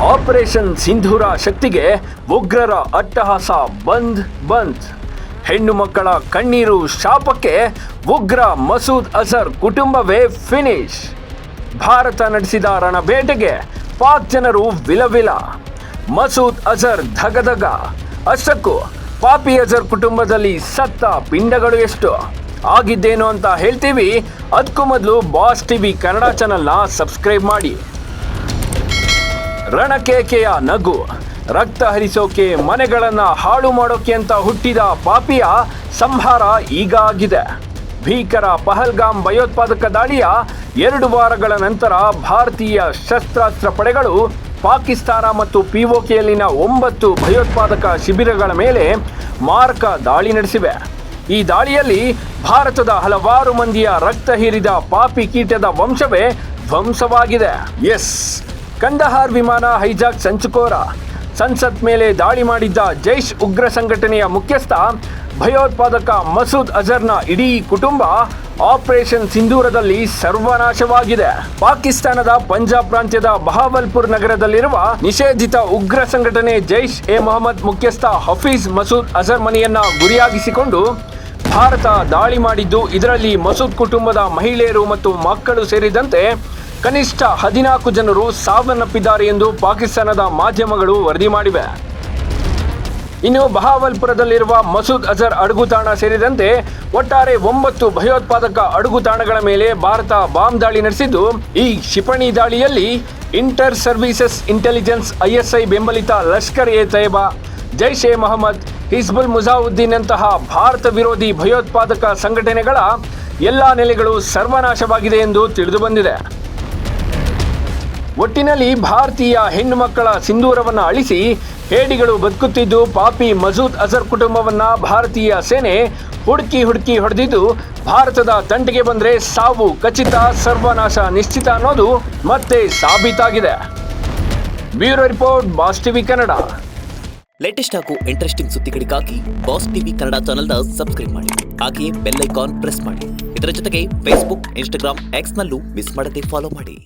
Operation ಸಿಂಧೂರ ಶಕ್ತಿಗೆ ಉಗ್ರರ ಅಟ್ಟಹಾಸ ಬಂದ್. ಹೆಣ್ಣು ಮಕ್ಕಳ ಕಣ್ಣೀರು ಶಾಪಕ್ಕೆ ಉಗ್ರ ಮಸೂದ್ ಅಜರ್ ಕುಟುಂಬವೇ ಫಿನಿಶ್. ಭಾರತ ನಡೆಸಿದ ರಣಬೇಟೆಗೆ ಪಾಕ್ ಜನರು ವಿಲವಿಲ. ಮಸೂದ್ ಅಜರ್ ಧಗಧಗ. ಅಷ್ಟಕ್ಕೂ ಪಾಪಿ ಅಜರ್ ಕುಟುಂಬದಲ್ಲಿ ಸತ್ತ ಪಿಂಡಗಳು ಎಷ್ಟು ಆಗಿದ್ದೇನು ಅಂತ ಹೇಳ್ತೀವಿ. ಅದಕ್ಕೂ ಮೊದಲು ಬಾಸ್ ಟಿವಿ ಕನ್ನಡ ಚಾನೆಲ್ನ ಸಬ್ಸ್ಕ್ರೈಬ್ ಮಾಡಿ. ರಣಕೇಕೆಯ ನಗು. ರಕ್ತ ಹರಿಸೋಕೆ, ಮನೆಗಳನ್ನ ಹಾಳು ಮಾಡೋಕೆ ಅಂತ ಹುಟ್ಟಿದ ಪಾಪಿಯ ಸಂಹಾರ ಈಗ ಆಗಿದೆ. ಭೀಕರ ಪಹಲ್ಗಾಮ್ ಭಯೋತ್ಪಾದಕ ದಾಳಿಯ 2 ವಾರಗಳ ನಂತರ ಭಾರತೀಯ ಶಸ್ತ್ರಾಸ್ತ್ರ ಪಡೆಗಳು ಪಾಕಿಸ್ತಾನ ಮತ್ತು ಪಿಒಕೆಯಲ್ಲಿನ 9 ಭಯೋತ್ಪಾದಕ ಶಿಬಿರಗಳ ಮೇಲೆ ಮಾರಕ ದಾಳಿ ನಡೆಸಿವೆ. ಈ ದಾಳಿಯಲ್ಲಿ ಭಾರತದ ಹಲವಾರು ಮಂದಿಯ ರಕ್ತ ಹೀರಿದ ಪಾಪಿ ಕೀಟದ ವಂಶವೇ ಧ್ವಂಸವಾಗಿದೆ. ಕಂದಹಾರ್ ವಿಮಾನ ಹೈಜಾಕ್ ಸಂಚುಕೋರ. ಸಂಸತ್ ಮೇಲೆ ದಾಳಿ ಮಾಡಿದ್ದ ಜೈಷ್ ಉಗ್ರ ಸಂಘಟನೆಯ ಮುಖ್ಯಸ್ಥ ಭಯೋತ್ಪಾದಕ ಮಸೂದ್ ಅಜರ್ನ ಇಡೀ ಕುಟುಂಬ ಆಪರೇಷನ್ ಸಿಂಧೂರದಲ್ಲಿ ಸರ್ವನಾಶವಾಗಿದೆ. ಪಾಕಿಸ್ತಾನದ ಪಂಜಾಬ್ ಪ್ರಾಂತ್ಯದ ಬಹಾವಲ್ಪುರ್ ನಗರದಲ್ಲಿರುವ ನಿಷೇಧಿತ ಉಗ್ರ ಸಂಘಟನೆ ಜೈಷ್ ಎ ಮೊಹಮ್ಮದ್ ಮುಖ್ಯಸ್ಥ ಹಫೀಜ್ ಮಸೂದ್ ಅಜರ್ ಮನೆಯನ್ನ ಗುರಿಯಾಗಿಸಿಕೊಂಡು ಭಾರತ ದಾಳಿ ಮಾಡಿದ್ದು, ಇದರಲ್ಲಿ ಮಸೂದ್ ಕುಟುಂಬದ ಮಹಿಳೆಯರು ಮತ್ತು ಮಕ್ಕಳು ಸೇರಿದಂತೆ ಕನಿಷ್ಠ 14 ಜನರು ಸಾವನ್ನಪ್ಪಿದ್ದಾರೆ ಎಂದು ಪಾಕಿಸ್ತಾನದ ಮಾಧ್ಯಮಗಳು ವರದಿ ಮಾಡಿವೆ. ಇನ್ನು ಬಹಾವಲ್ಪುರದಲ್ಲಿರುವ ಮಸೂದ್ ಅಜರ್ ಅಡಗುತಾಣ ಸೇರಿದಂತೆ ಒಟ್ಟಾರೆ 9 ಭಯೋತ್ಪಾದಕ ಅಡಗುತಾಣಗಳ ಮೇಲೆ ಭಾರತ ಬಾಂಬ್ ದಾಳಿ ನಡೆಸಿದ್ದು, ಈ ಕ್ಷಿಪಣಿ ದಾಳಿಯಲ್ಲಿ ಇಂಟರ್ ಸರ್ವೀಸಸ್ ಇಂಟೆಲಿಜೆನ್ಸ್ ISI ಬೆಂಬಲಿತ ಲಷ್ಕರ್ ಎ ತೈಬಾ, ಜೈಷ್ ಎ ಮೊಹಮ್ಮದ್, ಹಿಜ್ಬುಲ್ ಮುಜಾಹಿದ್ದೀನ್ ನಂತಹ ಭಾರತ ವಿರೋಧಿ ಭಯೋತ್ಪಾದಕ ಸಂಘಟನೆಗಳ ಎಲ್ಲ ನೆಲೆಗಳು ಸರ್ವನಾಶವಾಗಿದೆ ಎಂದು ತಿಳಿದು ಬಂದಿದೆ. ಒಟ್ಟಿನಲ್ಲಿ ಭಾರತೀಯ ಹೆಣ್ಣು ಮಕ್ಕಳ ಸಿಂಧೂರವನ್ನು ಅಳಿಸಿ ಹೇಡಿಗಳು ಬದುಕುತ್ತಿದ್ದು, ಪಾಪಿ ಮಸೂದ್ ಅಜರ್ ಕುಟುಂಬವನ್ನ ಭಾರತೀಯ ಸೇನೆ ಹುಡುಕಿ ಹೊಡೆದಿದ್ದು, ಭಾರತದ ತಂಟೆಗೆ ಬಂದ್ರೆ ಸಾವು ಖಚಿತ, ಸರ್ವನಾಶ ನಿಶ್ಚಿತ ಅನ್ನೋದು ಮತ್ತೆ ಸಾಬೀತಾಗಿದೆ. Bureau report, boss TV Kannada. Latest ಹಾಗೂ ಇಂಟ್ರೆಸ್ಟಿಂಗ್ ಸುದ್ದಿಗಳಿಗಾಗಿ ಬಾಸ್ ಟಿವಿ ಕನ್ನಡ ಚಾನೆಲ್ನ ಸಬ್ಸ್ಕ್ರೈಬ್ ಮಾಡಿ. ಹಾಗೆಯೇ ಬೆಲ್ ಐಕಾನ್ ಪ್ರೆಸ್ ಮಾಡಿ. ಇದರ ಜೊತೆಗೆ ಫೇಸ್ಬುಕ್, ಇನ್ಸ್ಟಾಗ್ರಾಮ್, ಎಕ್ಸ್ನಲ್ಲೂ ಮಿಸ್ ಮಾಡದೆ ಫಾಲೋ ಮಾಡಿ.